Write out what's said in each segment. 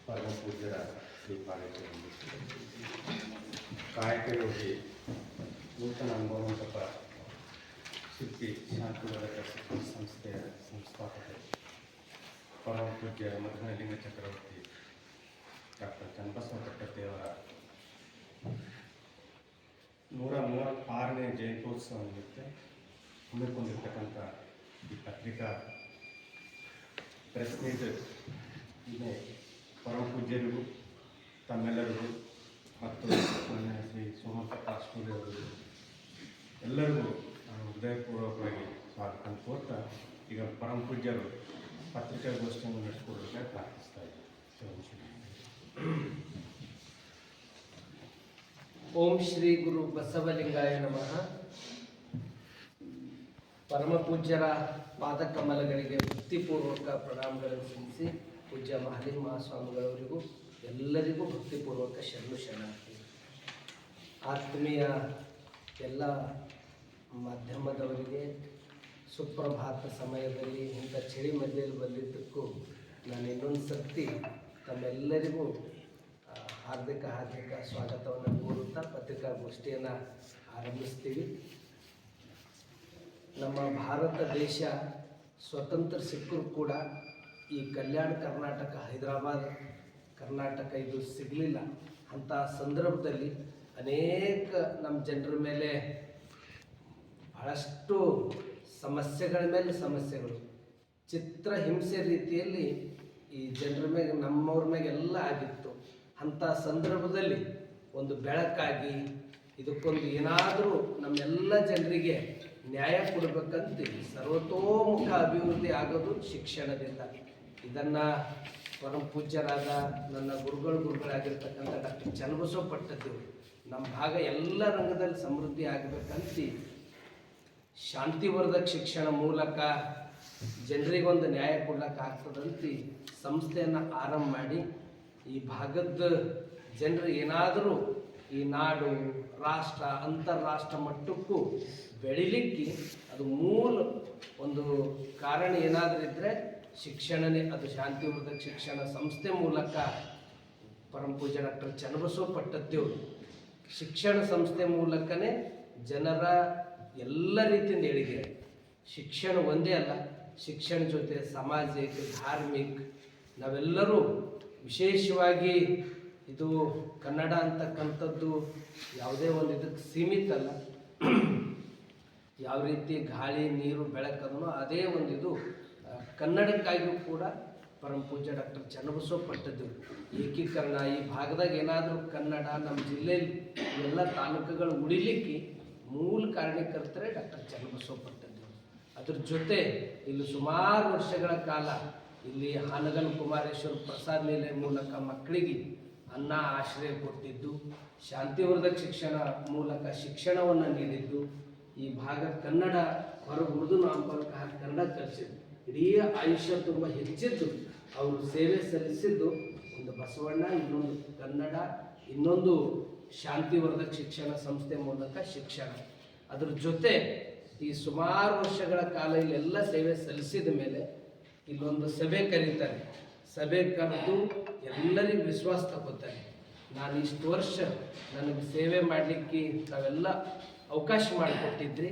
ಪರಮ ಪೂಜ್ಯರ ಶ್ರೀಪಾದ ಕಾಯಕ ಯೋಗಿ ನೂತನ ಅನುಭವಂತಪ ಸಿದ್ಧಿ ಶಾಂತಿವರ್ಧಕ ಸಂಸ್ಥೆಯ ಸಂಸ್ಥಾಪಕ ಪರಮ ಪೂಜ್ಯ ಮಧುನಲಿಂಗ ಚಕ್ರವರ್ತಿ ಡಾಕ್ಟರ್ ಚನ್ನಬಸವ ಕಟ್ಟದೇವರ 136ನೇ ಜಯಂತ್ಯೋತ್ಸವ ನಿಮಿತ್ತ ಹಮ್ಮಿಕೊಂಡಿರ್ತಕ್ಕಂಥ ಈ ಪತ್ರಿಕಾ ಪ್ರೆಸ್ ಮೀಟ್ ಇನ್ನೇ ಪರಮ ಪೂಜ್ಯರಿಗೂ ತಮ್ಮೆಲ್ಲರಿಗೂ ಮತ್ತು ನನ್ನ ಶ್ರೀ ಸೋಮಪ್ಪ ಸ್ಕೂಲ್ ಅವರಿಗೂ ಎಲ್ಲರಿಗೂ ನಾನು ಹೃದಯಪೂರ್ವಕವಾಗಿ ಸ್ವಾಗತ ಕೋರ್ತಾ ಈಗ ಪರಮ ಪೂಜ್ಯರು ಪತ್ರಿಕಾಗೋಷ್ಠಿಯನ್ನು ನಡೆಸಿಕೊಡೋದಕ್ಕೆ ಪ್ರಾರ್ಥಿಸ್ತಾ ಇದ್ದೀನಿ. ಓಂ ಶ್ರೀ ಗುರು ಬಸವಲಿಂಗಾಯ ನಮಃ. ಪರಮ ಪೂಜ್ಯರ ಪಾದಕಮಲಗಳಿಗೆ ಭಕ್ತಿಪೂರ್ವಕ ಪ್ರಣಾಮಗಳನ್ನು ಸಲ್ಲಿಸಿ ಪೂಜ್ಯ ಮಹಾಲಿಂಗ ಮಹಾಸ್ವಾಮಿಗಳವರಿಗೂ ಎಲ್ಲರಿಗೂ ಭಕ್ತಿಪೂರ್ವಕ ಶರಣು ಶರಣಾರ್ಥಿ. ಆತ್ಮೀಯ ಎಲ್ಲ ಮಾಧ್ಯಮದವರಿಗೆ ಸುಪ್ರಭಾತ ಸಮಯದಲ್ಲಿ ಇಂಥ ಚಳಿ ಮಧ್ಯದಲ್ಲಿ ಬಂದಿದ್ದಕ್ಕೂ ನಾನು ಇನ್ನೊಂದು ಸರ್ತಿ ತಮ್ಮೆಲ್ಲರಿಗೂ ಹಾರ್ದಿಕ ಸ್ವಾಗತವನ್ನು ಕೋರುತ್ತಾ ಪತ್ರಿಕಾಗೋಷ್ಠಿಯನ್ನು ಆರಂಭಿಸ್ತೀವಿ. ನಮ್ಮ ಭಾರತ ದೇಶ ಸ್ವತಂತ್ರ ಸಿಕ್ಕರೂ ಕೂಡ ಈ ಕಲ್ಯಾಣ ಕರ್ನಾಟಕ, ಹೈದರಾಬಾದ್ ಕರ್ನಾಟಕ ಇದು ಸಿಗಲಿಲ್ಲ. ಅಂಥ ಸಂದರ್ಭದಲ್ಲಿ ಅನೇಕ ನಮ್ಮ ಜನರ ಮೇಲೆ ಬಹಳಷ್ಟು ಸಮಸ್ಯೆಗಳ ಮೇಲೆ ಸಮಸ್ಯೆಗಳು, ಚಿತ್ರಹಿಂಸೆ ರೀತಿಯಲ್ಲಿ ಈ ಜನರ ಮೇಲೆ ನಮ್ಮವ್ರ ಮೇಲೆಲ್ಲ ಆಗಿತ್ತು. ಅಂಥ ಸಂದರ್ಭದಲ್ಲಿ ಒಂದು ಬೆಳಕಾಗಿ ಇದಕ್ಕೊಂದು ಏನಾದರೂ ನಮ್ಮೆಲ್ಲ ಜನರಿಗೆ ನ್ಯಾಯ ಕೊಡಬೇಕಂತ ಸರ್ವತೋಮುಖ ಅಭಿವೃದ್ಧಿ ಆಗೋದು ಶಿಕ್ಷಣದಿಂದ. ಇದನ್ನು ಪರಮ ಪೂಜ್ಯರಾದ ನನ್ನ ಗುರುಗಳಾಗಿರ್ತಕ್ಕಂಥ ಡಾಕ್ಟರ್ ಚನ್ನಬಸವ ಪಟ್ಟದೇವರು ನಮ್ಮ ಭಾಗ ಎಲ್ಲ ರಂಗದಲ್ಲಿ ಸಮೃದ್ಧಿ ಆಗಬೇಕಂತ ಶಾಂತಿವರ್ಧಕ ಶಿಕ್ಷಣ ಮೂಲಕ ಜನರಿಗೊಂದು ನ್ಯಾಯ ಕೊಡ್ಲಿಕ್ಕಾಗ್ತದಂತ ಸಂಸ್ಥೆಯನ್ನು ಆರಂಭ ಮಾಡಿ ಈ ಭಾಗದ ಜನರು ಏನಾದರೂ ಈ ನಾಡು, ರಾಷ್ಟ್ರ, ಅಂತಾರಾಷ್ಟ್ರ ಮಟ್ಟಕ್ಕೂ ಬೆಳಿಲಿಕ್ಕೆ ಅದು ಮೂಲ ಒಂದು ಕಾರಣ ಏನಾದರೂ ಇದ್ದರೆ ಶಿಕ್ಷಣನೇ. ಅದು ಶಾಂತಿವರ್ಧಕ ಶಿಕ್ಷಣ ಸಂಸ್ಥೆ ಮೂಲಕ ಪರಮ ಪೂಜ್ಯ ಡಾಕ್ಟರ್ ಚನ್ನಬಸವ ಪಟ್ಟದೇವರು ಶಿಕ್ಷಣ ಸಂಸ್ಥೆ ಮೂಲಕನೇ ಜನರ ಎಲ್ಲ ರೀತಿಯಿಂದ ಏಳಿಗೆ. ಶಿಕ್ಷಣ ಒಂದೇ ಅಲ್ಲ, ಶಿಕ್ಷಣ ಜೊತೆ ಸಾಮಾಜಿಕ, ಧಾರ್ಮಿಕ ನಾವೆಲ್ಲರೂ ವಿಶೇಷವಾಗಿ ಇದು ಕನ್ನಡ ಅಂತಕ್ಕಂಥದ್ದು ಯಾವುದೇ ಒಂದು ಇದಕ್ಕೆ ಸೀಮಿತ ಅಲ್ಲ. ಯಾವ ರೀತಿ ಗಾಳಿ, ನೀರು, ಬೆಳಕನ್ನು ಅದೇ ಒಂದು ಇದು ಕನ್ನಡಕ್ಕಾಗಿಯೂ ಕೂಡ ಪರಮ ಪೂಜ್ಯ ಡಾಕ್ಟರ್ ಚನ್ನಬಸವ ಪಟ್ಟದೇವರು ಏಕೀಕರಣ. ಈ ಭಾಗದಾಗ ಏನಾದರೂ ಕನ್ನಡ ನಮ್ಮ ಜಿಲ್ಲೆಯಲ್ಲಿ ಎಲ್ಲ ತಾಲೂಕುಗಳು ಉಳಿಲಿಕ್ಕೆ ಮೂಲ ಕಾರಣಕರ್ತರೇ ಡಾಕ್ಟರ್ ಚನ್ನಬಸವ ಪಟ್ಟದೇವರು. ಅದ್ರ ಜೊತೆ ಇಲ್ಲಿ ಸುಮಾರು ವರ್ಷಗಳ ಕಾಲ ಇಲ್ಲಿ ಹಾನಗಲ್ ಕುಮಾರೇಶ್ವರ ಪ್ರಸಾದ ನಿಲಯ ಮೂಲಕ ಮಕ್ಕಳಿಗೆ ಅನ್ನ ಆಶ್ರಯ ಕೊಟ್ಟಿದ್ದು, ಶಾಂತಿವರ್ಧಕ ಶಿಕ್ಷಣ ಮೂಲಕ ಶಿಕ್ಷಣವನ್ನು ನೀಡಿದ್ದು, ಈ ಭಾಗ ಕನ್ನಡ ಹೊರಗೆ ಉರ್ದು ನಾಮಫಲಕ ಹಾಕಿ ಕನ್ನಡ ಕಲಿಸಿದ್ದು, ಇಡೀ ಆಯುಷ್ಯ ತುಂಬ ಹೆಚ್ಚಿದ್ದು ಅವರು ಸೇವೆ ಸಲ್ಲಿಸಿದ್ದು ಒಂದು ಬಸವಣ್ಣ, ಇನ್ನೊಂದು ಕನ್ನಡ, ಇನ್ನೊಂದು ಶಾಂತಿವರ್ಧಕ ಶಿಕ್ಷಣ ಸಂಸ್ಥೆ ಮೂಲಕ ಶಿಕ್ಷಣ. ಅದ್ರ ಜೊತೆ ಈ ಸುಮಾರು ವರ್ಷಗಳ ಕಾಲ ಇಲ್ಲೆಲ್ಲ ಸೇವೆ ಸಲ್ಲಿಸಿದ ಮೇಲೆ ಇಲ್ಲೊಂದು ಸಭೆ ಕರೀತಾರೆ. ಸಭೆ ಕರೆದು ಎಲ್ಲರಿಗೂ ವಿಶ್ವಾಸ ತಗೋತಾರೆ. ನಾನು ಇಷ್ಟು ವರ್ಷ ನನಗೆ ಸೇವೆ ಮಾಡಲಿಕ್ಕೆ ತಾವೆಲ್ಲ ಅವಕಾಶ ಮಾಡಿಕೊಟ್ಟಿದ್ರಿ,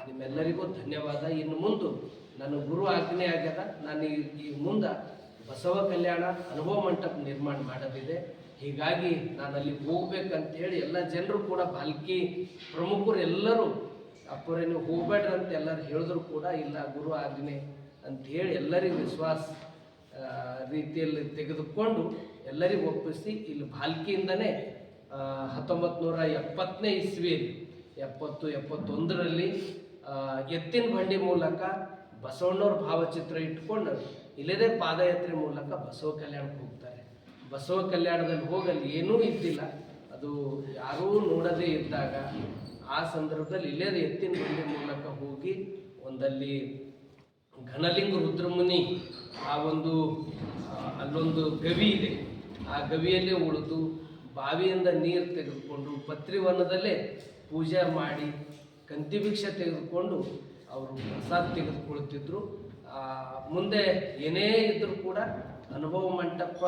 ನಿಮ್ಮೆಲ್ಲರಿಗೂ ಧನ್ಯವಾದ. ಇನ್ನು ಮುಂದೆ ನನ್ನ ಗುರು ಆಜ್ಞೆ ಆಗ್ಯದ. ನಾನು ಈ ಮುಂದೆ ಬಸವ ಕಲ್ಯಾಣ ಅನುಭವ ಮಂಟಪ ನಿರ್ಮಾಣ ಮಾಡೋದಿದೆ. ಹೀಗಾಗಿ ನಾನು ಅಲ್ಲಿ ಹೋಗ್ಬೇಕಂತೇಳಿ ಎಲ್ಲ ಜನರು ಕೂಡ ಬಾಲ್ಕಿ ಪ್ರಮುಖರು ಎಲ್ಲರೂ ಅಪ್ಪರೇ ನೀವು ಹೋಗ್ಬೇಡ್ರಿ ಅಂತ ಎಲ್ಲರೂ ಹೇಳಿದ್ರು ಕೂಡ ಇಲ್ಲ ಗುರು ಆಜ್ಞೆ ಅಂಥೇಳಿ ಎಲ್ಲರಿಗೂ ವಿಶ್ವಾಸ ರೀತಿಯಲ್ಲಿ ತೆಗೆದುಕೊಂಡು ಎಲ್ಲರಿಗೂ ಒಪ್ಪಿಸಿ ಇಲ್ಲಿ ಭಾಲ್ಕಿಯಿಂದನೇ 1970ನೇ ಇಸ್ವಿಯಲ್ಲಿ 71ರಲ್ಲಿ ಎತ್ತಿನ ಬಂಡಿ ಮೂಲಕ ಬಸವಣ್ಣವ್ರ ಭಾವಚಿತ್ರ ಇಟ್ಕೊಂಡು ಇಲ್ಲದೇ ಪಾದಯಾತ್ರೆ ಮೂಲಕ ಬಸವ ಕಲ್ಯಾಣಕ್ಕೆ ಹೋಗ್ತಾರೆ. ಬಸವ ಕಲ್ಯಾಣದಲ್ಲಿ ಹೋಗಲ್ಲಿ ಏನೂ ಇದ್ದಿಲ್ಲ, ಅದು ಯಾರೂ ನೋಡದೇ ಇದ್ದಾಗ ಆ ಸಂದರ್ಭದಲ್ಲಿ ಇಲ್ಲದೇ ಎತ್ತಿನ ಬಂಡಿ ಮೂಲಕ ಹೋಗಿ ಒಂದಲ್ಲಿ ಘನಲಿಂಗ ರುದ್ರಮುನಿ ಆ ಒಂದು ಅಲ್ಲೊಂದು ಗವಿ ಇದೆ, ಆ ಗವಿಯಲ್ಲೇ ಉಳಿದು ಬಾವಿಯಿಂದ ನೀರು ತೆಗೆದುಕೊಂಡು ಪತ್ರಿವನದಲ್ಲೇ ಪೂಜೆ ಮಾಡಿ ಕಂತಿ ಭಿಕ್ಷೆ ತೆಗೆದುಕೊಂಡು ಅವರು ಪ್ರಸಾದ ತೆಗೆದುಕೊಳ್ತಿದ್ರು. ಮುಂದೆ ಏನೇ ಇದ್ದರೂ ಕೂಡ ಅನುಭವ ಮಂಟಪ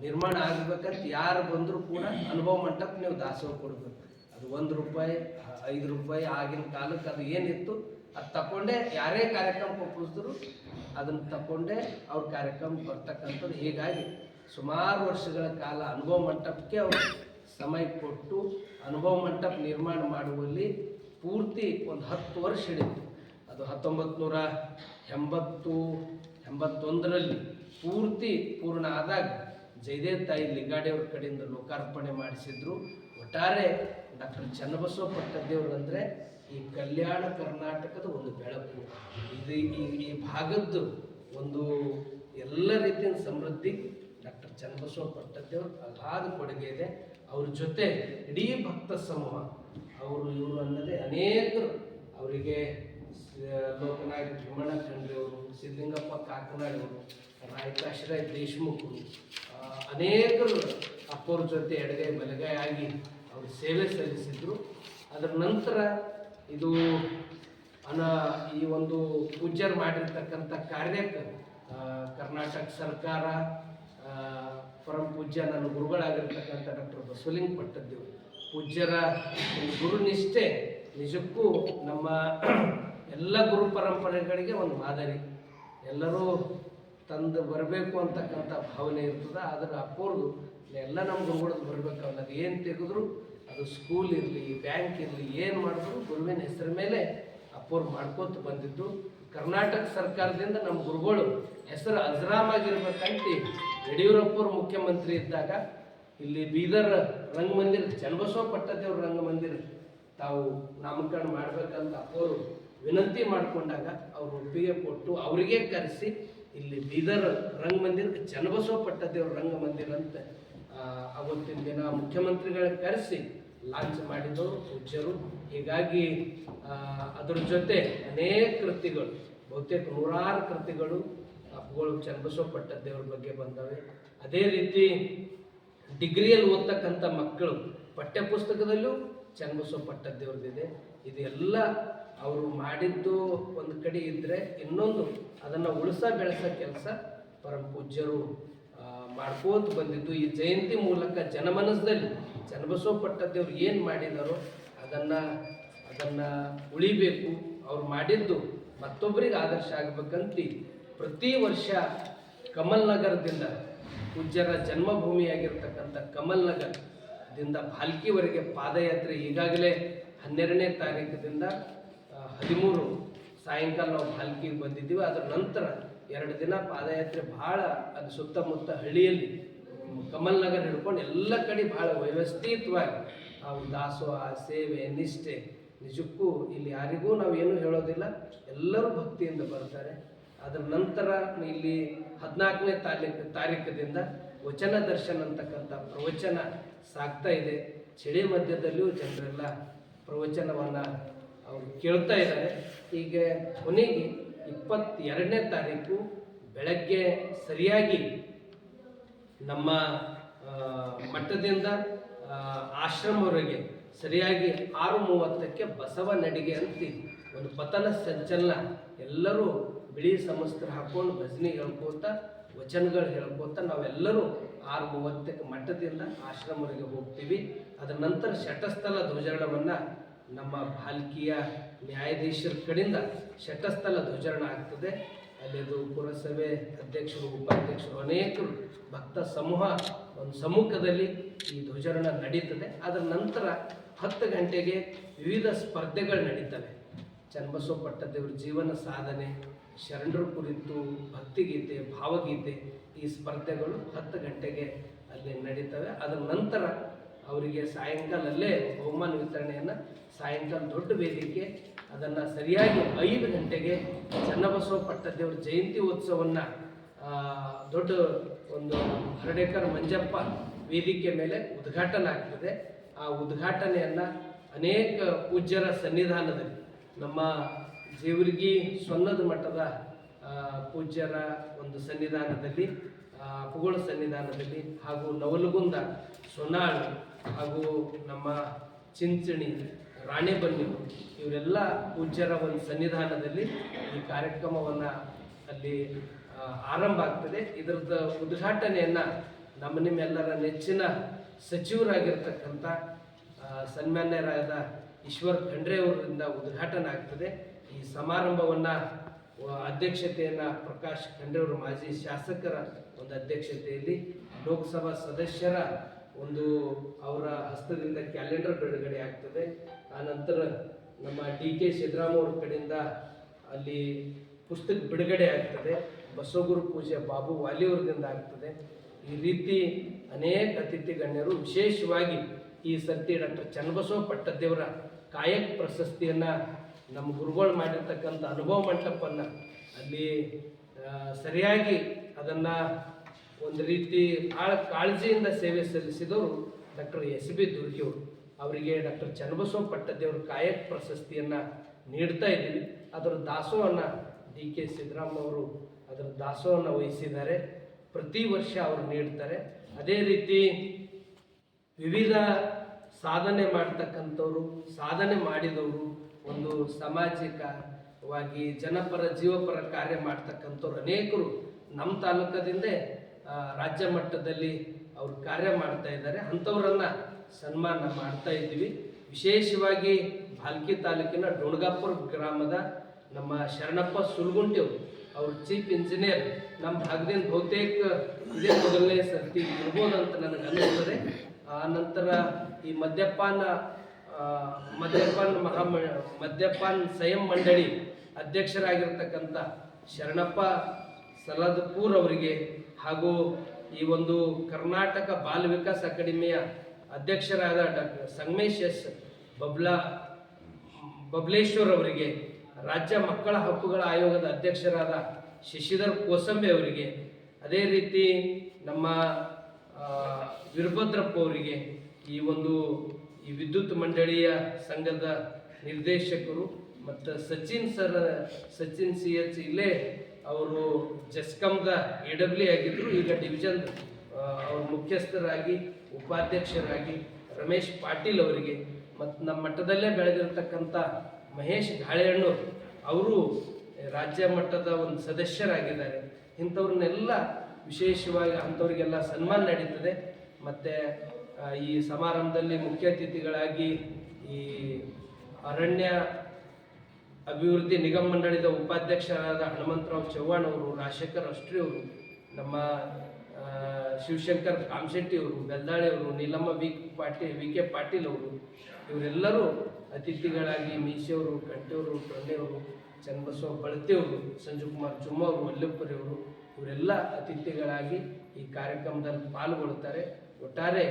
ನಿರ್ಮಾಣ ಆಗಬೇಕಂತ ಯಾರು ಬಂದರೂ ಕೂಡ ಅನುಭವ ಮಂಟಪ ನೀವು ದಾಸೋಹ ಕೊಡಬೇಕು. ಅದು 1 ರೂಪಾಯಿ 5 ರೂಪಾಯಿ ಆಗಿನ ಕಾಲಕ್ಕೆ ಅದು ಏನಿತ್ತು ಅದು ತಗೊಂಡೇ ಯಾರೇ ಕಾರ್ಯಕ್ರಮ ಒಪ್ಪಿಸಿದ್ರು ಅದನ್ನು ತಗೊಂಡೇ ಅವ್ರ ಕಾರ್ಯಕ್ರಮ ಬರ್ತಕ್ಕಂಥದ್ದು. ಹೀಗಾಗಿ ಸುಮಾರು ವರ್ಷಗಳ ಕಾಲ ಅನುಭವ ಮಂಟಪಕ್ಕೆ ಅವರು ಸಮಯ ಕೊಟ್ಟು ಅನುಭವ ಮಂಟಪ ನಿರ್ಮಾಣ ಮಾಡುವಲ್ಲಿ ಪೂರ್ತಿ ಒಂದು 10 ವರ್ಷ ಹಿಡಿತು. ಅದು 1981ರಲ್ಲಿ ಪೂರ್ಣ ಆದಾಗ ಜಯದೇವ್ ತಾಯಿ ಲಿಂಗಾಡೆಯವ್ರ ಕಡೆಯಿಂದ ಲೋಕಾರ್ಪಣೆ ಮಾಡಿಸಿದ್ರು. ಒಟ್ಟಾರೆ ಡಾಕ್ಟರ್ ಚನ್ನಬಸವ ಪಟ್ಟದೇವರು ಅಂದರೆ ಈ ಕಲ್ಯಾಣ ಕರ್ನಾಟಕದ ಒಂದು ಬೆಳಕು. ಇದು ಈ ಭಾಗದ್ದು ಒಂದು ಎಲ್ಲ ರೀತಿಯ ಸಮೃದ್ಧಿ ಡಾಕ್ಟರ್ ಚನ್ನಬಸವ ಪಟ್ಟದೇವರು ಅಗಾಧ ಕೊಡುಗೆ ಇದೆ. ಅವ್ರ ಜೊತೆ ಇಡೀ ಭಕ್ತ ಸಮೂಹ ಅವರು ಇವರು ಅನ್ನದೇ ಅನೇಕರು ಅವರಿಗೆ ಲೋಕನಾಯಕ ಭೀಮಣ್ಣ ಖಂಡ್ರೆ ಅವರು, ಸಿದ್ಧಲಿಂಗಪ್ಪ ಕಾಕನಾಡಿಯವರು, ರಾಯಕಾಶ್ರಾಯ್ ದೇಶಮುಖರು, ಅನೇಕರು ಅಪ್ಪವ್ರ ಜೊತೆ ಎಡಗೈ ಬಲಗೈ ಆಗಿ ಅವರು ಸೇವೆ ಸಲ್ಲಿಸಿದ್ರು. ಅದರ ನಂತರ ಇದು ಈ ಒಂದು ಪೂಜ್ಯರು ಮಾಡಿರ್ತಕ್ಕಂಥ ಕಾರ್ಯಕ್ಕೆ ಕರ್ನಾಟಕ ಸರ್ಕಾರ, ಪರಮ ಪೂಜ್ಯ ನನ್ನ ಗುರುಗಳಾಗಿರ್ತಕ್ಕಂಥ ಡಾಕ್ಟರ್ ಬಸವಲಿಂಗ ಪಟ್ಟದೇವರು ಪೂಜ್ಯರ ಗುರುನಿಷ್ಠೆ ನಿಜಕ್ಕೂ ನಮ್ಮ ಎಲ್ಲ ಗುರು ಪರಂಪರೆಗಳಿಗೆ ಒಂದು ಮಾದರಿ. ಎಲ್ಲರೂ ತಂದು ಬರಬೇಕು ಅಂತಕ್ಕಂಥ ಭಾವನೆ ಇರ್ತದೆ. ಆದರೆ ಅಪ್ಪವ್ರದ್ದು ಎಲ್ಲ ನಮ್ಮ ಗುರುಗಳದ್ದು ಬರಬೇಕು ಅನ್ನೋದು ಏನು ತೆಗೆದ್ರು ಅದು ಸ್ಕೂಲ್ ಇರಲಿ, ಬ್ಯಾಂಕ್ ಇರಲಿ, ಏನು ಮಾಡಿದ್ರು ಗುರುವಿನ ಹೆಸರ ಮೇಲೆ ಅಪ್ಪವ್ರು ಮಾಡ್ಕೋತ ಬಂದಿದ್ದು. ಕರ್ನಾಟಕ ಸರ್ಕಾರದಿಂದ ನಮ್ಮ ಗುರುಗಳು ಹೆಸರು ಅಜರಾಮಾಗಿರ್ಬೇಕಂತ ಯಡಿಯೂರಪ್ಪವ್ರು ಮುಖ್ಯಮಂತ್ರಿ ಇದ್ದಾಗ ಇಲ್ಲಿ ಬೀದರ್ ರಂಗಮಂದಿರ ಚನ್ನಬಸವ ಪಟ್ಟದೇವ್ರ ರಂಗಮಂದಿರ ತಾವು ನಾಮಕರಣ ಮಾಡ್ಬೇಕಂತ ಅಪ್ಪವರು ವಿನಂತಿ ಮಾಡಿಕೊಂಡಾಗ ಅವರು ಒಪ್ಪಿಗೆ ಕೊಟ್ಟು ಅವರಿಗೆ ಕರೆಸಿ ಇಲ್ಲಿ ಬೀದರ್ ರಂಗಮಂದಿರಕ್ಕೆ ಚನ್ನಬಸವ ಪಟ್ಟದೇವ್ರ ರಂಗಮಂದಿರ ಅಂತ ಅವತ್ತಿನ ದಿನ ಮುಖ್ಯಮಂತ್ರಿಗಳಿಗೆ ಕರೆಸಿ ಲಾಂಚ್ ಮಾಡಿದವರು ಪೂಜ್ಯರು. ಹೀಗಾಗಿ ಅದರ ಜೊತೆ ಅನೇಕ ಕೃತಿಗಳು, ಬಹುತೇಕ 100 ಕೃತಿಗಳು ಅವುಗಳು ಚನ್ನಬಸವ ಪಟ್ಟದೇವ್ರ ಬಗ್ಗೆ ಬಂದವೆ. ಅದೇ ರೀತಿ ಡಿಗ್ರಿಯಲ್ಲಿ ಓದ್ತಕ್ಕಂಥ ಮಕ್ಕಳು ಪಠ್ಯಪುಸ್ತಕದಲ್ಲೂ ಚನ್ನಬಸವ ಪಟ್ಟದೇವ್ರದ್ದಿದೆ. ಇದೆಲ್ಲ ಅವರು ಮಾಡಿದ್ದು ಒಂದು ಕಡೆ ಇದ್ದರೆ ಇನ್ನೊಂದು ಅದನ್ನು ಬೆಳೆಸೋ ಕೆಲಸ ಪರಮ ಪೂಜ್ಯರು ಮಾಡ್ಕೋತ ಬಂದಿದ್ದು. ಈ ಜಯಂತಿ ಮೂಲಕ ಜನಮನಸ್ಸಲ್ಲಿ ಚನ್ನಬಸವ ಪಟ್ಟದೇವ್ರು ಏನು ಮಾಡಿದಾರೋ ಅದನ್ನು ಉಳಿಬೇಕು, ಅವ್ರು ಮಾಡಿದ್ದು ಮತ್ತೊಬ್ಬರಿಗೆ ಆದರ್ಶ ಆಗಬೇಕಂತ ಪ್ರತಿ ವರ್ಷ ಕಮಲ್ ನಗರದಿಂದ ಪೂಜ್ಯರ ಜನ್ಮಭೂಮಿಯಾಗಿರ್ತಕ್ಕಂಥ ಕಮಲ್ ನಗರದಿಂದ ಭಾಲ್ಕಿವರೆಗೆ ಪಾದಯಾತ್ರೆ ಈಗಾಗಲೇ 12ನೇ ತಾರೀಕಿನಿಂದ 13 ಸಾಯಂಕಾಲ ನಾವು ಭಾಲ್ಕಿಗೆ ಬಂದಿದ್ದೀವಿ. ಅದರ ನಂತರ 2 ದಿನ ಪಾದಯಾತ್ರೆ ಭಾಳ ಅದು ಸುತ್ತಮುತ್ತ ಹಳ್ಳಿಯಲ್ಲಿ ಕಮಲ್ ನಗರ ಹಿಡ್ಕೊಂಡು ಎಲ್ಲ ಕಡೆ ಭಾಳ ವ್ಯವಸ್ಥಿತವಾಗಿ ನಾವು ದಾಸೋಹ, ಸೇವೆ, ನಿಷ್ಠೆ ನಿಜಕ್ಕೂ ಇಲ್ಲಿ ಯಾರಿಗೂ ನಾವು ಏನೂ ಹೇಳೋದಿಲ್ಲ, ಎಲ್ಲರೂ ಭಕ್ತಿಯಿಂದ ಬರ್ತಾರೆ. ಅದರ ನಂತರ ಇಲ್ಲಿ 14ನೇ ತಾರೀಕಿನಿಂದ ವಚನ ದರ್ಶನ ಅಂತಕ್ಕಂಥ ಪ್ರವಚನ ಸಾಗ್ತಾ ಇದೆ. ಚಳಿ ಮಧ್ಯದಲ್ಲಿಯೂ ಜನರೆಲ್ಲ ಪ್ರವಚನವನ್ನು ಅವರು ಕೇಳ್ತಾ ಇದ್ದಾರೆ. ಹೀಗೆ ಕೊನೆಗೆ 22ನೇ ತಾರೀಕು ಬೆಳಗ್ಗೆ ಸರಿಯಾಗಿ ನಮ್ಮ ಮಠದಿಂದ ಆಶ್ರಮವರೆಗೆ ಸರಿಯಾಗಿ 6:30ಕ್ಕೆ ಬಸವ ನಡಿಗೆ ಅಂತ ಒಂದು ಪತನ ಸಂಚಲನ, ಎಲ್ಲರೂ ಬಿಳಿ ಸಮಸ್ತ್ರ ಹಾಕ್ಕೊಂಡು ಭಜನೆ ಹೇಳ್ಕೋತ ವಚನಗಳು ಹೇಳ್ಕೋತ ನಾವೆಲ್ಲರೂ 6:30ಕ್ಕೆ ಮಠದಿಂದ ಆಶ್ರಮವರೆಗೆ ಹೋಗ್ತೀವಿ. ಅದರ ನಂತರ ಶಟಸ್ಥಲ ಧ್ವಜಾರೋಹಣವನ್ನು ನಮ್ಮ ಭಾಲ್ಕಿಯ ನ್ಯಾಯಾಧೀಶರ ಕಡೆಯಿಂದ ಶಟಸ್ಥಲ ಧ್ವಜಾರೋಹಣ ಆಗ್ತದೆ. ಅಲ್ಲಿದು ಪುರಸಭೆ ಅಧ್ಯಕ್ಷರು, ಉಪಾಧ್ಯಕ್ಷರು, ಅನೇಕರು ಭಕ್ತ ಸಮೂಹ ಒಂದು ಸಮ್ಮುಖದಲ್ಲಿ ಈ ಧ್ವಜಾರೋಹಣ ನಡೀತದೆ. ಅದರ ನಂತರ 10 ಗಂಟೆಗೆ ವಿವಿಧ ಸ್ಪರ್ಧೆಗಳು ನಡೀತವೆ. ಚನ್ನಬಸವ ಪಟ್ಟದೇವ್ರ ಜೀವನ ಸಾಧನೆ, ಶರಣರ ಕುರಿತು ಭಕ್ತಿಗೀತೆ, ಭಾವಗೀತೆ, ಈ ಸ್ಪರ್ಧೆಗಳು 10 ಗಂಟೆಗೆ ಅಲ್ಲಿ ನಡೀತವೆ. ಅದರ ನಂತರ ಅವರಿಗೆ ಸಾಯಂಕಾಲಲ್ಲೇ ಬಹುಮಾನ ವಿತರಣೆಯನ್ನು ಸಾಯಂಕಾಲ ದೊಡ್ಡ ವೇದಿಕೆ ಅದನ್ನು ಸರಿಯಾಗಿ 5 ಗಂಟೆಗೆ ಚನ್ನಬಸವ ಪಟ್ಟದೇವ್ರ ಜಯಂತಿ ಉತ್ಸವವನ್ನು ದೊಡ್ಡ ಒಂದು ಹರಡೇಕರ್ ಮಂಜಪ್ಪ ವೇದಿಕೆ ಮೇಲೆ ಉದ್ಘಾಟನೆ ಆಗ್ತದೆ. ಆ ಉದ್ಘಾಟನೆಯನ್ನು ಅನೇಕ ಪೂಜ್ಯರ ಸನ್ನಿಧಾನದಲ್ಲಿ ನಮ್ಮ ಜೇವರ್ಗಿ ಸೊನ್ನದ ಮಠದ ಪೂಜ್ಯರ ಒಂದು ಸನ್ನಿಧಾನದಲ್ಲಿ, ಅಪ್ಪುಗಳ ಸನ್ನಿಧಾನದಲ್ಲಿ, ಹಾಗೂ ನವಲಗುಂದ, ಸೊನಾಳ್, ಹಾಗೂ ನಮ್ಮ ಚಿಂಚಣಿ, ರಾಣೆಬೆನ್ನೂರು ಇವರೆಲ್ಲ ಪೂಜ್ಯರ ಒಂದು ಸನ್ನಿಧಾನದಲ್ಲಿ ಈ ಕಾರ್ಯಕ್ರಮವನ್ನು ಅಲ್ಲಿ ಆರಂಭ ಆಗ್ತದೆ. ಇದರದ ಉದ್ಘಾಟನೆಯನ್ನು ನಿಮ್ಮೆಲ್ಲರ ನೆಚ್ಚಿನ ಸಚಿವರಾಗಿರ್ತಕ್ಕಂಥ ಸನ್ಮಾನ್ಯರಾದ ಈಶ್ವರ್ ಖಂಡ್ರೆ ಅವರಿಂದ ಉದ್ಘಾಟನೆ ಆಗ್ತದೆ. ಈ ಸಮಾರಂಭವನ್ನು ಅಧ್ಯಕ್ಷತೆಯನ್ನು ಪ್ರಕಾಶ್ ಖಂಡ್ರೆ ಅವರು ಮಾಜಿ ಶಾಸಕರ ಒಂದು ಅಧ್ಯಕ್ಷತೆಯಲ್ಲಿ, ಲೋಕಸಭಾ ಸದಸ್ಯರ ಒಂದು ಅವರ ಹಸ್ತದಿಂದ ಕ್ಯಾಲೆಂಡರ್ ಬಿಡುಗಡೆ ಆಗ್ತದೆ. ಆನಂತರ ನಮ್ಮ DK ಸಿದ್ದರಾಮಯ್ಯ ಅವ್ರ ಕಡೆಯಿಂದ ಅಲ್ಲಿ ಪುಸ್ತಕ ಬಿಡುಗಡೆ ಆಗ್ತದೆ. ಬಸವಗುರು ಪೂಜೆ ಬಾಬು ವಾಲಿ ಅವ್ರದಿಂದ ಆಗ್ತದೆ. ಈ ರೀತಿ ಅನೇಕ ಅತಿಥಿ ಗಣ್ಯರು, ವಿಶೇಷವಾಗಿ ಈ ಸರ್ತಿ ಡಾಕ್ಟರ್ ಚನ್ನಬಸವ ಪಟ್ಟದೇವರ ಕಾಯಕ ಪ್ರಶಸ್ತಿಯನ್ನು ನಮ್ಮ ಗುರುಗಳು ಮಾಡಿರ್ತಕ್ಕಂಥ ಅನುಭವ ಮಂಟಪವನ್ನು ಅಲ್ಲಿ ಸರಿಯಾಗಿ ಅದನ್ನು ಒಂದು ರೀತಿ ಭಾಳ ಕಾಳಜಿಯಿಂದ ಸೇವೆ ಸಲ್ಲಿಸಿದವರು ಡಾಕ್ಟರ್ SB ದುರ್ಗಿಯವರು. ಅವರಿಗೆ ಡಾಕ್ಟರ್ ಚನ್ನಬಸವ ಪಟ್ಟದೇವರ ಕಾಯಕ ಪ್ರಶಸ್ತಿಯನ್ನು ನೀಡ್ತಾ ಇದ್ದೀವಿ. ಅದರ ದಾಸೋಹವನ್ನು DK ಸಿದ್ದರಾಮಯ್ಯ ಅವರು ಅದರ ದಾಸೋಹವನ್ನು ವಹಿಸಿದ್ದಾರೆ. ಪ್ರತಿ ವರ್ಷ ಅವರು ನೀಡ್ತಾರೆ. ಅದೇ ರೀತಿ ವಿವಿಧ ಸಾಧನೆ ಮಾಡ್ತಕ್ಕಂಥವ್ರು, ಸಾಧನೆ ಮಾಡಿದವರು, ಒಂದು ಸಾಮಾಜಿಕವಾಗಿ ಜನಪರ ಜೀವಪರ ಕಾರ್ಯ ಮಾಡ್ತಕ್ಕಂಥವ್ರು ಅನೇಕರು ನಮ್ಮ ತಾಲೂಕದಿಂದ ರಾಜ್ಯ ಮಟ್ಟದಲ್ಲಿ ಅವರು ಕಾರ್ಯ ಮಾಡ್ತಾ ಇದ್ದಾರೆ. ಅಂಥವರನ್ನು ಸನ್ಮಾನ ಮಾಡ್ತಾ ಇದ್ದೀವಿ. ವಿಶೇಷವಾಗಿ ಭಾಲ್ಕಿ ತಾಲೂಕಿನ ಡೋಣಗಾಪುರ ಗ್ರಾಮದ ನಮ್ಮ ಶರಣಪ್ಪ ಸುಲ್ಗುಂಟಿಯವರು, ಅವರು ಚೀಫ್ ಇಂಜಿನಿಯರ್. ನಮ್ಮ ಭಾಗದಿಂದ ಬಹುತೇಕ ಇದೇ ಮೊದಲನೇ ಸರ್ತಿ ಇರ್ಬೋದು ಅಂತ ನನಗೆ ಅನ್ನಿಸ್ತದೆ. ನಂತರ ಈ ಮದ್ಯಪಾನ ಸಂಯಮ ಮಂಡಳಿ ಅಧ್ಯಕ್ಷರಾಗಿರ್ತಕ್ಕಂಥ ಶರಣಪ್ಪ ಸಲದಪೂರ್ ಅವರಿಗೆ, ಹಾಗೂ ಈ ಒಂದು ಕರ್ನಾಟಕ ಬಾಲ ವಿಕಾಸ್ ಅಕಾಡೆಮಿಯ ಅಧ್ಯಕ್ಷರಾದ ಡಾಕ್ಟರ್ ಸಂಗಮೇಶ್ ಎಸ್ ಬಬ್ಲೇಶ್ವರ್ ಅವರಿಗೆ, ರಾಜ್ಯ ಮಕ್ಕಳ ಹಕ್ಕುಗಳ ಆಯೋಗದ ಅಧ್ಯಕ್ಷರಾದ ಶಶಿಧರ್ ಕೋಸಂಬೆ ಅವರಿಗೆ, ಅದೇ ರೀತಿ ನಮ್ಮ ವೀರಭದ್ರಪ್ಪ ಅವರಿಗೆ, ಈ ವಿದ್ಯುತ್ ಮಂಡಳಿಯ ಸಂಘದ ನಿರ್ದೇಶಕರು, ಮತ್ತು ಸಚಿನ್ CH ಇಲ್ಲೇ ಅವರು ಜೆಸ್ಕಾಮ್ದ AW ಆಗಿದ್ದರು, ಈಗ ಡಿವಿಷನ್ ಅವ್ರ ಮುಖ್ಯಸ್ಥರಾಗಿ ಉಪಾಧ್ಯಕ್ಷರಾಗಿ ರಮೇಶ್ ಪಾಟೀಲ್ ಅವರಿಗೆ, ಮತ್ತು ನಮ್ಮ ಮಟ್ಟದಲ್ಲೇ ಬೆಳೆದಿರ್ತಕ್ಕಂಥ ಮಹೇಶ್ ಗಾಳೆಹಣ್ಣು ಅವರು ರಾಜ್ಯ ಮಟ್ಟದ ಒಂದು ಸದಸ್ಯರಾಗಿದ್ದಾರೆ. ಇಂಥವ್ರನ್ನೆಲ್ಲ ವಿಶೇಷವಾಗಿ ಅಂಥವ್ರಿಗೆಲ್ಲ ಸನ್ಮಾನ ನಡೀತದೆ. ಮತ್ತು ಈ ಸಮಾರಂಭದಲ್ಲಿ ಮುಖ್ಯ ಅತಿಥಿಗಳಾಗಿ ಈ ಅರಣ್ಯ ಅಭಿವೃದ್ಧಿ ನಿಗಮ ಮಂಡಳಿದ ಉಪಾಧ್ಯಕ್ಷರಾದ ಹನುಮಂತರಾವ್ ಚವ್ಹಾಣ್ ಅವರು, ರಾಜಶೇಖರ್ ಅಷ್ಟ್ರಿ ಅವರು, ನಮ್ಮ ಶಿವಶಂಕರ್ ಕಾಮಶೆಟ್ಟಿ ಅವರು, ಬೆಲ್ದಾಳೆ ಅವರು, ನೀಲಮ್ಮ VK ಪಾಟೀಲ್ ಅವರು, ಇವರೆಲ್ಲರೂ ಅತಿಥಿಗಳಾಗಿ ಮೀಸೆಯವರು, ಕಂಠೆಯವರು, ಟೊಣ್ಣೆಯವರು, ಚನ್ನಬಸವ ಬಳತಿಯವರು, ಸಂಜುಕುಮಾರ್ ಚುಮ್ಮ ಅವರು, ವಲ್ಲಪ್ಪರಿ ಅವರು, ಇವರೆಲ್ಲ ಅತಿಥಿಗಳಾಗಿ ಈ ಕಾರ್ಯಕ್ರಮದಲ್ಲಿ ಪಾಲ್ಗೊಳ್ಳುತ್ತಾರೆ. ಒಟ್ಟಾರೆ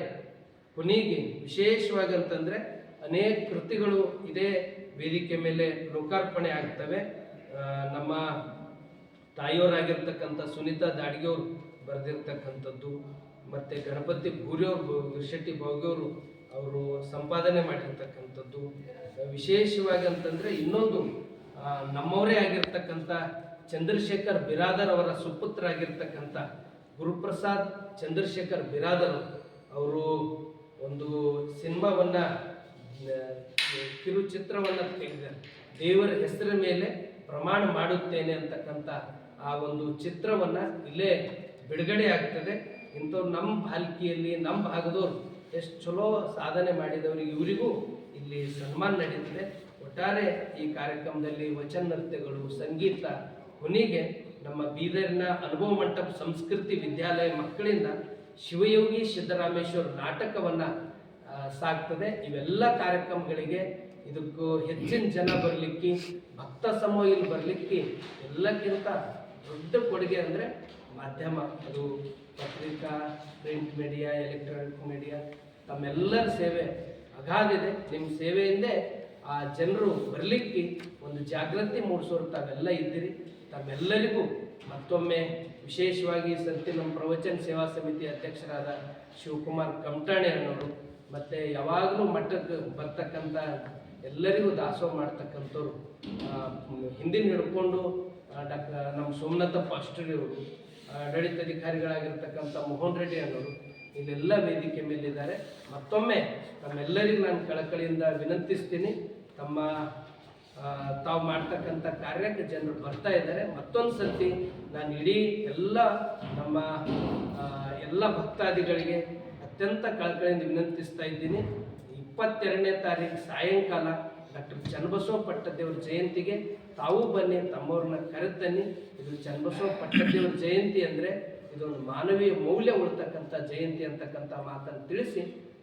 ಕೊನೆಗೆ ವಿಶೇಷವಾಗಿ ಅಂತಂದರೆ ಅನೇಕ ಕೃತಿಗಳು ಇದೇ ವೇದಿಕೆ ಮೇಲೆ ಲೋಕಾರ್ಪಣೆ ಆಗ್ತವೆ. ನಮ್ಮ ತಾಯಿಯವರಾಗಿರ್ತಕ್ಕಂಥ ಸುನೀತಾ ದಾಡ್ಗೆಯವರು ಬರೆದಿರ್ತಕ್ಕಂಥದ್ದು, ಮತ್ತು ಗಣಪತಿ ಭೂರಿಯವರು, ವಿರ್ಶೆಟ್ಟಿ ಭಾವ್ಗೆಯವರು ಅವರು ಸಂಪಾದನೆ ಮಾಡಿರ್ತಕ್ಕಂಥದ್ದು. ವಿಶೇಷವಾಗಿ ಅಂತಂದರೆ ಇನ್ನೊಂದು ನಮ್ಮವರೇ ಆಗಿರ್ತಕ್ಕಂಥ ಚಂದ್ರಶೇಖರ್ ಬಿರಾದರ್ ಅವರ ಸುಪುತ್ರ ಆಗಿರ್ತಕ್ಕಂಥ ಗುರುಪ್ರಸಾದ್ ಚಂದ್ರಶೇಖರ್ ಬಿರಾದರ್ ಅವರು ಒಂದು ಸಿನಿಮಾವನ್ನು, ಕಿರುಚಿತ್ರವನ್ನು ತೆಗೆದಿದ್ದಾರೆ. ದೇವರ ಹೆಸರ ಮೇಲೆ ಪ್ರಮಾಣ ಮಾಡುತ್ತೇನೆ ಅಂತಕ್ಕಂಥ ಆ ಒಂದು ಚಿತ್ರವನ್ನು ಇಲ್ಲೇ ಬಿಡುಗಡೆ ಆಗ್ತದೆ. ಇಂಥವ್ರು ನಮ್ಮ ಭಾಲ್ಕಿಯಲ್ಲಿ, ನಮ್ಮ ಭಾಗದವ್ರು ಎಷ್ಟು ಚಲೋ ಸಾಧನೆ ಮಾಡಿದವರಿಗೆ ಇವರಿಗೂ ಇಲ್ಲಿ ಸನ್ಮಾನ ನಡೀತದೆ. ಒಟ್ಟಾರೆ ಈ ಕಾರ್ಯಕ್ರಮದಲ್ಲಿ ವಚನ ನೃತ್ಯಗಳು, ಸಂಗೀತ, ಕೊನೆಗೆ ನಮ್ಮ ಬೀದರ್ನ ಅನುಭವ ಮಂಟಪ ಸಂಸ್ಕೃತಿ ವಿದ್ಯಾಲಯ ಮಕ್ಕಳಿಂದ ಶಿವಯೋಗಿ ಸಿದ್ದರಾಮೇಶ್ವರ ನಾಟಕವನ್ನು ಸಾಗ್ತದೆ. ಇವೆಲ್ಲ ಕಾರ್ಯಕ್ರಮಗಳಿಗೆ ಇದಕ್ಕೂ ಹೆಚ್ಚಿನ ಜನ ಬರಲಿಕ್ಕೆ, ಭಕ್ತ ಸಮೂಹ ಇಲ್ಲಿ ಬರಲಿಕ್ಕೆ ಎಲ್ಲಕ್ಕಿಂತ ದೊಡ್ಡ ಕೊಡುಗೆ ಅಂದರೆ ಮಾಧ್ಯಮ. ಅದು ಪತ್ರಿಕಾ, ಪ್ರಿಂಟ್ ಮೀಡಿಯಾ, ಎಲೆಕ್ಟ್ರಾನಿಕ್ ಮೀಡಿಯಾ, ತಮ್ಮೆಲ್ಲರ ಸೇವೆ ಅಗಾಧಿದೆ. ನಿಮ್ಮ ಸೇವೆಯಿಂದೇ ಆ ಜನರು ಬರಲಿಕ್ಕೆ ಒಂದು ಜಾಗೃತಿ ಮೂಡಿಸೋರು ತಾವೆಲ್ಲ ಇದ್ದೀರಿ. ತಮ್ಮೆಲ್ಲರಿಗೂ ಮತ್ತೊಮ್ಮೆ ವಿಶೇಷವಾಗಿ ಸರ್ತಿ ನಮ್ಮ ಪ್ರವಚನ ಸೇವಾ ಸಮಿತಿ ಅಧ್ಯಕ್ಷರಾದ ಶಿವಕುಮಾರ್ ಕಮಟಾಣೆ ಅನ್ನೋರು, ಮತ್ತು ಯಾವಾಗಲೂ ಮಠಕ್ಕೆ ಬರ್ತಕ್ಕಂಥ ಎಲ್ಲರಿಗೂ ದಾಸೋಹ ಮಾಡ್ತಕ್ಕಂಥವ್ರು, ಹಿಂದಿನ ಹಿಡ್ಕೊಂಡು ನಮ್ಮ ಸೋಮನಾಥಪ್ಪ ಅಷ್ಟರಿ ಅವರು, ಆಡಳಿತಾಧಿಕಾರಿಗಳಾಗಿರ್ತಕ್ಕಂಥ ಮೋಹನ್ ರೆಡ್ಡಿ ಅನ್ನೋರು ಇಲ್ಲೆಲ್ಲ ವೇದಿಕೆ ಮೇಲಿದ್ದಾರೆ. ಮತ್ತೊಮ್ಮೆ ತಮ್ಮೆಲ್ಲರಿಗೂ ನಾನು ಕಳಕಳಿಯಿಂದ ವಿನಂತಿಸ್ತೀನಿ, ತಾವು ಮಾಡ್ತಕ್ಕಂಥ ಕಾರ್ಯಕ್ಕೆ ಜನರು ಬರ್ತಾ ಇದ್ದಾರೆ. ಮತ್ತೊಂದು ಸರ್ತಿ ನಾನು ಇಡೀ ಎಲ್ಲ ನಮ್ಮ ಎಲ್ಲ ಭಕ್ತಾದಿಗಳಿಗೆ ಅತ್ಯಂತ ಕಳಕಳಿಯಿಂದ ವಿನಂತಿಸ್ತಾ ಇದ್ದೀನಿ. 22ನೇ ತಾರೀಕು ಸಾಯಂಕಾಲ ಡಾಕ್ಟರ್ ಚನ್ನಬಸವ ಪಟ್ಟದೇವ್ರ ಜಯಂತಿಗೆ ತಾವು ಬನ್ನಿ, ತಮ್ಮವ್ರನ್ನ ಕರೆತನ್ನಿ. ಇದು ಚನ್ನಬಸವ ಪಟ್ಟದೇವ್ರ ಜಯಂತಿ ಅಂದರೆ ಇದೊಂದು ಮಾನವೀಯ ಮೌಲ್ಯ ಉಳ್ತಕ್ಕಂಥ ಜಯಂತಿ ಅಂತಕ್ಕಂಥ ಮಾತನ್ನು ತಿಳಿಸಿ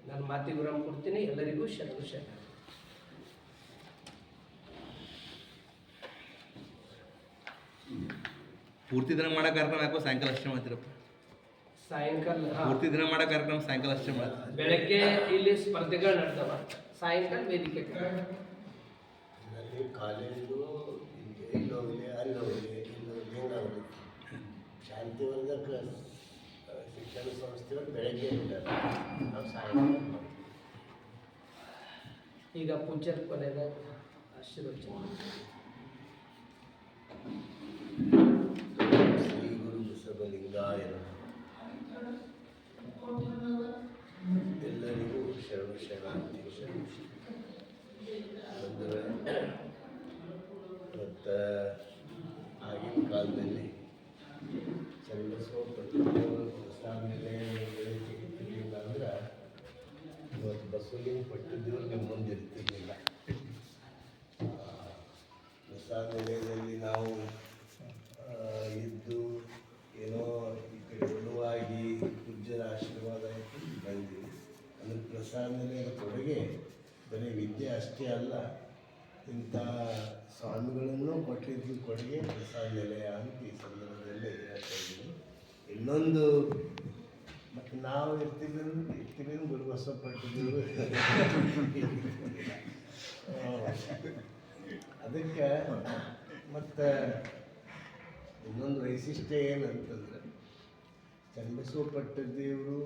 ನಾನು ಮಾತಿಗೆ ವಿರಾಮ ಕೊಡ್ತೀನಿ. ಎಲ್ಲರಿಗೂ ಶರಣ. ಪೂರ್ತಿ ದಿನ ಮಾಡೋ ಕಾರ್ಯಕ್ರಮ ಯಾಕೋ ಸಾಯಂಕಾಲ ಅಷ್ಟೇ ಮಾಡ್ತೀರಪ್ಪ? ಸಾಯಂಕಾಲ ಪೂರ್ತಿ ದಿನ ಮಾಡೋ ಕಾರ್ಯಕ್ರಮ ಸಾಯಂಕಾಲ ಅಷ್ಟೇ ಮಾಡ್ತೀವಿ. ಬೆಳಗ್ಗೆ ಇಲ್ಲಿ ಸ್ಪರ್ಧೆಗಳು ನಡೆದವ, ಸಾಯಂಕಾಲ ವೇದಿಕೆ ಕಾಲೇಜು ಇಲ್ಲೋಗಲಿ ಅಲ್ಲೋಗಲಿ ಏನಾಗಲಿ ಶಾಂತಿವರ್ಧಕ ಶಿಕ್ಷಣ ಸಂಸ್ಥೆಯವರು ಬೆಳಗ್ಗೆ ಇದ್ದಾರೆ, ನಾವು ಸಾಯಂಕಾಲ ಮಾಡ್ತೀವಿ. ಈಗ ಪೂಜ್ಯರ ಕೊನೆದಾಗ ಆಶೀರ್ವಚನ. ಶ್ರೀ ಗುರು ಬಸವಲಿಂಗಾಯ ಎಲ್ಲರಿಗೂ ಶರಣಾರ್ಥಿ. ಮತ್ತು ಆಗಿನ ಕಾಲದಲ್ಲಿ ಚನ್ನಬಸವ ಪಟ್ಟದೇವರು ಪ್ರಸಾದ ತೆಗಿತಿರ್ಲಿಲ್ಲ ಅಂದ್ರೆ ಇವತ್ತು ಬಸವಲಿಂಗ ಪಟ್ಟದೇವರು ನಮ್ಮ ಮುಂದೆ ಇರ್ತಿರ್ಲಿಲ್ಲ. ಪ್ರಸಾದ ನಿಲಯದಲ್ಲಿ ನಾವು ಇದ್ದು ಏನೋ ಈ ಕಡೆ ಒಲವಾಗಿ ಪೂಜ್ಯರ ಆಶೀರ್ವಾದ ಆಯಿತು ಬಂದಿವಿ. ಅಂದರೆ ಪ್ರಸಾದ ನಿಲಯದ ಕೊಡುಗೆ ಬರೀ ವಿದ್ಯೆ ಅಷ್ಟೇ ಅಲ್ಲ, ಇಂಥ ಸ್ವಾಮಿಗಳನ್ನು ಕೊಟ್ಟಿದ್ದು ಕೊಡುಗೆ ಪ್ರಸಾದ ನಿಲಯ ಅಂತ ಈ ಸಂದರ್ಭದಲ್ಲಿ ಹೇಳ್ತಾ ಇದ್ದೀನಿ. ಇನ್ನೊಂದು ಮತ್ತು ನಾವು ಇರ್ತೀವಿ ಗುರು ಬಸವ ಪಟ್ಟದೇವರು ಅದಕ್ಕೆ ಮತ್ತು ಇನ್ನೊಂದು ವೈಶಿಷ್ಟ್ಯ ಏನಂತಂದರೆ ಚನ್ನಬಸವ ಪಟ್ಟದೇವರು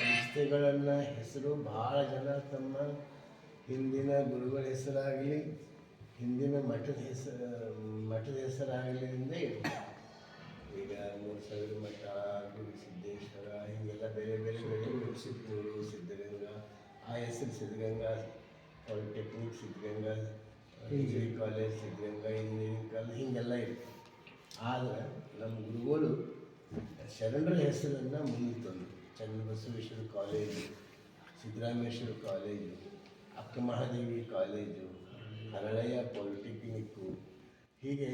ಸಂಸ್ಥೆಗಳನ್ನು ಹೆಸರು ಭಾಳ ಜನ ತಮ್ಮ ಹಿಂದಿನ ಗುರುಗಳ ಹೆಸರಾಗಲಿ ಹಿಂದಿನ ಮಠದ ಹೆಸರಾಗಲಿ ಇಂದೇ ಇರ್ತಾರೆ. ಈಗ 3000 ಮಠ, ಗುರು ಸಿದ್ದೇಶ್ವರ, ಹೀಗೆಲ್ಲ ಬೇರೆ ಬೇರೆ ಬೇರೆ ಸಿದ್ದೂರು, ಸಿದ್ಧಗಂಗಾ, ಆ ಹೆಸರು Siddaganga polytechnic, Siddaganga degree college, Siddaganga engineering college, ಹೀಗೆಲ್ಲ ಇರ್ತದೆ. ಆದರೆ ನಮ್ಮ ಗುರುಗಳು ಶರಣರ ಹೆಸರನ್ನು ಮುಂದೆ ತಂದರು. ಚನ್ನಬಸವೇಶ್ವರ ಕಾಲೇಜು, ಸಿದ್ದರಾಮೇಶ್ವರ ಕಾಲೇಜು, ಅಕ್ಕ ಮಹಾದೇವಿ ಕಾಲೇಜು, ಹರಳಯ್ಯ ಪಾಲಿಟೆಕ್ನಿಕ್ಕು, ಹೀಗೆ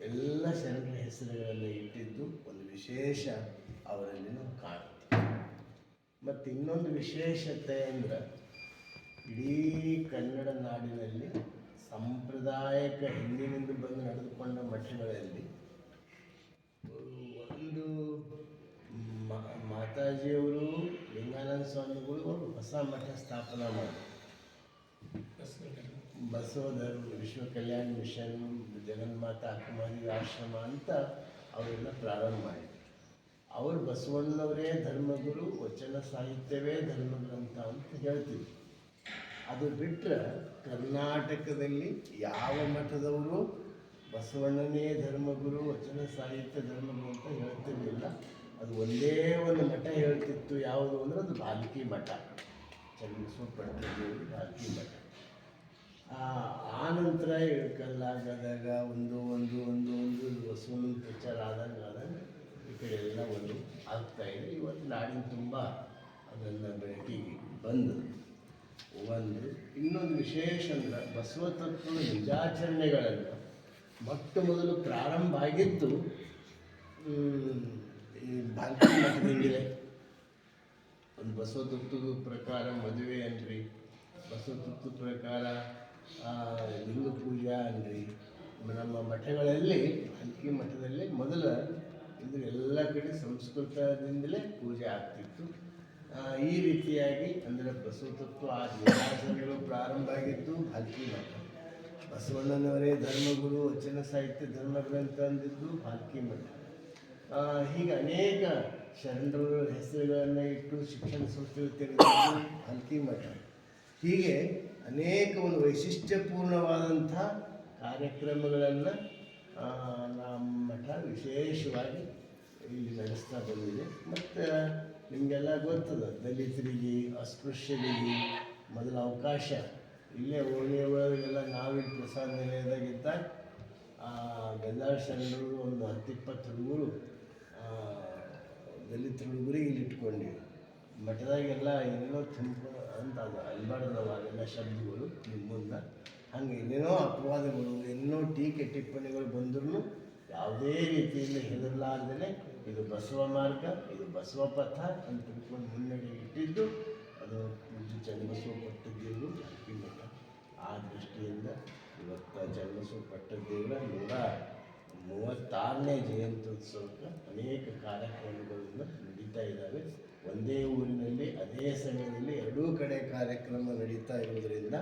ಎಲ್ಲ ಶರಣರ ಹೆಸರುಗಳನ್ನು ಇಟ್ಟಿದ್ದು ಒಂದು ವಿಶೇಷ ಅವರಲ್ಲಿ ನಾವು ಕಾಣ್ತೀವಿ. ಮತ್ತು ಇನ್ನೊಂದು ವಿಶೇಷತೆ ಅಂದರೆ ಇಡೀ ಕನ್ನಡ ನಾಡಿನಲ್ಲಿ ಸಾಂಪ್ರದಾಯಿಕ ಹಿಂದಿನಿಂದ ಬಂದು ನಡೆದುಕೊಂಡ ಮಠಗಳಲ್ಲಿ ಒಂದು ಮಾತಾಜಿಯವರು ಲಿಂಗಾನಂದ ಸ್ವಾಮಿಗಳು ಒಂದು ಹೊಸ ಮಠ ಸ್ಥಾಪನಾ ಮಾಡಿದರು. ಬಸವ ಧರ್ಮ ವಿಶ್ವ ಕಲ್ಯಾಣ ಮಿಷನ್, ಜಗನ್ಮಾತಾ ಅಕ್ಕಮಹಾದೇವಿ ಆಶ್ರಮ ಅಂತ ಅವರೆಲ್ಲ ಪ್ರಾರಂಭ ಮಾಡಿದರು. ಅವರು ಬಸವಣ್ಣವರೇ ಧರ್ಮಗುರು, ವಚನ ಸಾಹಿತ್ಯವೇ ಧರ್ಮಗ್ರಂಥ ಅಂತ ಹೇಳ್ತಿದ್ರು. ಅದು ಬಿಟ್ಟರೆ ಕರ್ನಾಟಕದಲ್ಲಿ ಯಾವ ಮಠದವರು ಬಸವಣ್ಣನೇ ಧರ್ಮಗುರು, ವಚನ ಸಾಹಿತ್ಯ ಧರ್ಮಗ್ರಂಥ ಹೇಳ್ತಿರಲಿಲ್ಲ. ಅದು ಒಂದೇ ಒಂದು ಮಠ ಹೇಳ್ತಿತ್ತು. ಯಾವುದು ಅಂದರೆ ಅದು ಭಾಲ್ಕಿ ಮಠ, ಚನ್ನಬಸವ ಪಟ್ಟದೇವರು ಭಾಲ್ಕಿ ಮಠ. ಆ ನಂತರ ಇಳಕಲ್ಲಾಗದಾಗ ಒಂದು ಒಂದು ಒಂದು ಒಂದು ಬಸವನ ಪ್ರಚಾರ ಆದಾಗ ಈ ಕಡೆ ಎಲ್ಲ ಒಂದು ಆಗ್ತಾಯಿದೆ. ಇವತ್ತು ನಾಡಿನ ತುಂಬ ಅದನ್ನು ಬೆಳಕಿಗೆ ಬಂದು ಒಂದು ಇನ್ನೊಂದು ವಿಶೇಷ ಅಂದರೆ ಬಸವ ತತ್ವದ ನಿಜಾಚರಣೆಗಳನ್ನು ಮೊಟ್ಟ ಮೊದಲು ಪ್ರಾರಂಭ ಆಗಿದ್ದು ಈ ಭಾಲ್ಕಿ ಮಠದಿಂದಲೇ. ಒಂದು ಬಸವ ತತ್ವದ ಪ್ರಕಾರ ಮದುವೆ ಅನ್ರಿ, ಬಸವ ತತ್ವದ ಪ್ರಕಾರ ಲಿಂಗ ಪೂಜಾ ಅನ್ರಿ, ನಮ್ಮ ಮಠಗಳಲ್ಲಿ ಭಾಲ್ಕಿ ಮಠದಲ್ಲಿ ಮೊದಲ ಇದು ಎಲ್ಲ ಕಡೆ ಸಂಸ್ಕೃತದಿಂದಲೇ ಪೂಜೆ ಆಗ್ತಿತ್ತು. ಈ ರೀತಿಯಾಗಿ ಅಂದರೆ ಬಸವ ತತ್ವ ಆಚರಣೆಗಳು ಪ್ರಾರಂಭ ಆಗಿದ್ದು ಭಾಲ್ಕಿ ಮಠ. ಬಸವಣ್ಣನವರೇ ಧರ್ಮಗುರು, ವಚನ ಸಾಹಿತ್ಯ ಧರ್ಮಗ್ರಂಥ ಅಂದಿದ್ದು ಭಾಲ್ಕಿ ಮಠ. ಹೀಗೆ ಅನೇಕ ಶರಣರ ಹೆಸರುಗಳನ್ನು ಇಟ್ಟು ಶಿಕ್ಷಣ ಸಂಸ್ಥೆಗಳು ತೆಗೆದಿದ್ದು ಭಾಲ್ಕಿ ಮಠ. ಹೀಗೆ ಅನೇಕ ಒಂದು ವೈಶಿಷ್ಟ್ಯಪೂರ್ಣವಾದಂಥ ಕಾರ್ಯಕ್ರಮಗಳನ್ನು ನಮ್ಮ ಮಠ ವಿಶೇಷವಾಗಿ ಇಲ್ಲಿ ನಡೆಸ್ತಾ ಬಂದಿದೆ. ಮತ್ತು ನಿಮಗೆಲ್ಲ ಗೊತ್ತದ, ದಲಿತರಿಗೆ, ಅಸ್ಪೃಶ್ಯರಿಗೆ ಮೊದಲ ಅವಕಾಶ ಇಲ್ಲೇ ಓಣಿಯ ಒಳಗೆಲ್ಲ ನಾವಿಲ್ಲಿ ಪ್ರಸಾದ ನಿಲಯದಾಗಿದ್ದಾಗ ಗದ್ದಾಳ ಶರಣರು ಒಂದು 10-20 ಹುಡುಗರು ದಲಿತ ಹುಡುಗರಿಗೆ ಇಲ್ಲಿ ಇಟ್ಕೊಂಡಿವಿ. ಮಠದಾಗೆಲ್ಲ ಏನೇನೋ ತುಂಬ ಅಂತ ಅದು ಅನ್ಬಾರ್ದು ನಾವು ಅದೆಲ್ಲ ಶಬ್ದಗಳು ನಿಮ್ಮ ಮುಂದೆ. ಹಂಗೆ ಏನೇನೋ ಅಪವಾದಗಳು ಏನೇನೋ ಟೀಕೆ ಟಿಪ್ಪಣಿಗಳು ಬಂದ್ರೂ ಯಾವುದೇ ರೀತಿಯಿಂದ ಹೆದರಲಾರ್ದೇ ಇದು ಬಸವ ಮಾರ್ಗ, ಇದು ಬಸವ ಪಥ ಅಂತ ತಿಳ್ಕೊಂಡು ಮುನ್ನಡೆ ಇಟ್ಟಿದ್ದು ಅದು ಪೂಜ್ಯ ಚನ್ನಬಸವ ಪಟ್ಟದೇವರು ಹಂಪಿ ಮಠ. ಆ ದೃಷ್ಟಿಯಿಂದ ಇವತ್ತು ಚನ್ನಬಸವ ಪಟ್ಟದೇವರ 136ನೇ ಜಯಂತ್ಯುತ್ಸವಕ್ಕೆ ಅನೇಕ ಕಾರ್ಯಕ್ರಮಗಳನ್ನು ನಡೀತಾ ಇದ್ದಾವೆ. ಒಂದೇ ಊರಿನಲ್ಲಿ ಅದೇ ಸಮಯದಲ್ಲಿ ಎರಡೂ ಕಡೆ ಕಾರ್ಯಕ್ರಮ ನಡೀತಾ ಇರೋದರಿಂದ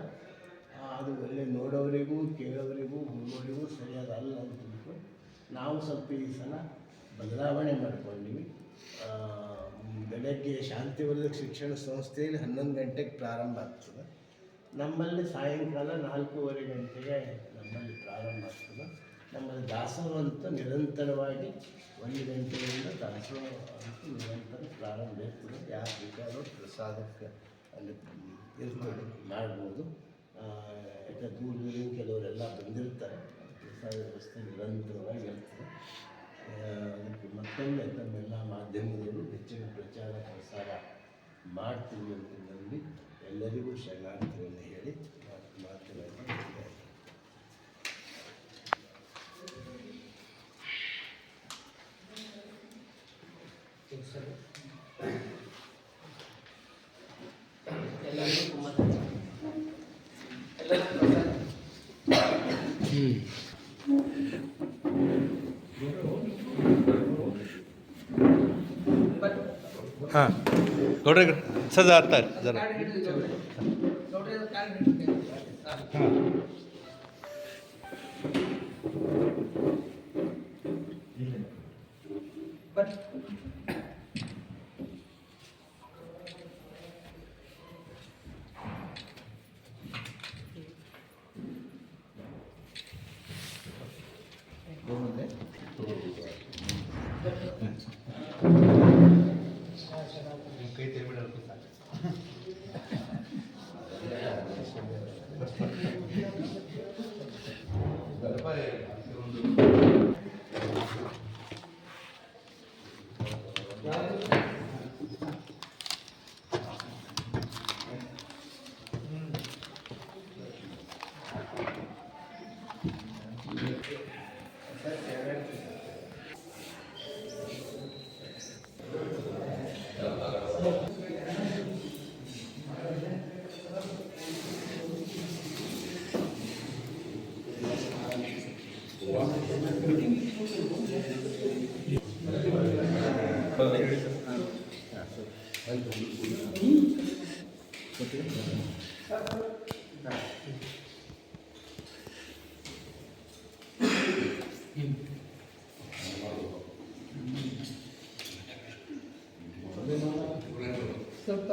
ಅದು ಒಳ್ಳೆ ನೋಡೋರಿಗೂ ಕೇಳೋರಿಗೂ ಹೋಗೋರಿಗೂ ಸರಿಯಾದ ಅಲ್ಲ ಅಂತ ತಿಳ್ಕೊಂಡು ನಾವು ಸ್ವಲ್ಪ ಈ ಸಲ ಬದಲಾವಣೆ ಮಾಡ್ಕೊಂಡಿವಿ. ಬೆಳಗ್ಗೆ ಶಾಂತಿವರ್ಧಕ ಶಿಕ್ಷಣ ಸಂಸ್ಥೆಯಲ್ಲಿ 11 ಗಂಟೆಗೆ ಪ್ರಾರಂಭ ಆಗ್ತದೆ. ನಮ್ಮಲ್ಲಿ ಸಾಯಂಕಾಲ 4:15 ಗಂಟೆಗೆ ನಮ್ಮಲ್ಲಿ ಪ್ರಾರಂಭ ಆಗ್ತದೆ. ನಮ್ಮಲ್ಲಿ ದಾಸೋಹ ಅಂತ ನಿರಂತರವಾಗಿ 1 ಗಂಟೆಯಿಂದ ದಾಸೋಹ ಅಂತೂ ನಿರಂತರ ಪ್ರಾರಂಭ ಇರ್ತದೆ. ಯಾರು ಬೇಕಾದ್ರೂ ಪ್ರಸಾದಕ್ಕೆ ಅಲ್ಲಿ ಇರ್ತದೆ ಮಾಡ್ಬೋದು. ಯಾಕೆ ದೂರದಿಂದ ಕೆಲವರೆಲ್ಲ ಬಂದಿರ್ತಾರೆ. ಪ್ರಸಾದ ವ್ಯವಸ್ಥೆ ನಿರಂತರವಾಗಿ ಇರ್ತದೆ. ಅದಕ್ಕೆ ಮತ್ತೊಮ್ಮೆ ತಮ್ಮೆಲ್ಲ ಮಾಧ್ಯಮದವರು ಹೆಚ್ಚಿನ ಪ್ರಚಾರ ಪ್ರಸಾರ ಮಾಡ್ತೀವಿ ಅಂತ ನಂಬಿ ಎಲ್ಲರಿಗೂ ಶರಣಾರ್ಥಿಗಳನ್ನು ಹೇಳಿ ಮಾತುಗಳನ್ನು ಎಲ್ಲರಿಗೂ ತುಂಬ ಎಲ್ಲರಿಗೂ ಹಾಂ ನೋಡ್ರಿ ಸದ ಅರ್ಥ ಜರ ಹಾಂ ಕೈ ತೆಗಿಬಿಡೋದು ಸಾಕು. ಸ್ವಲ್ಪ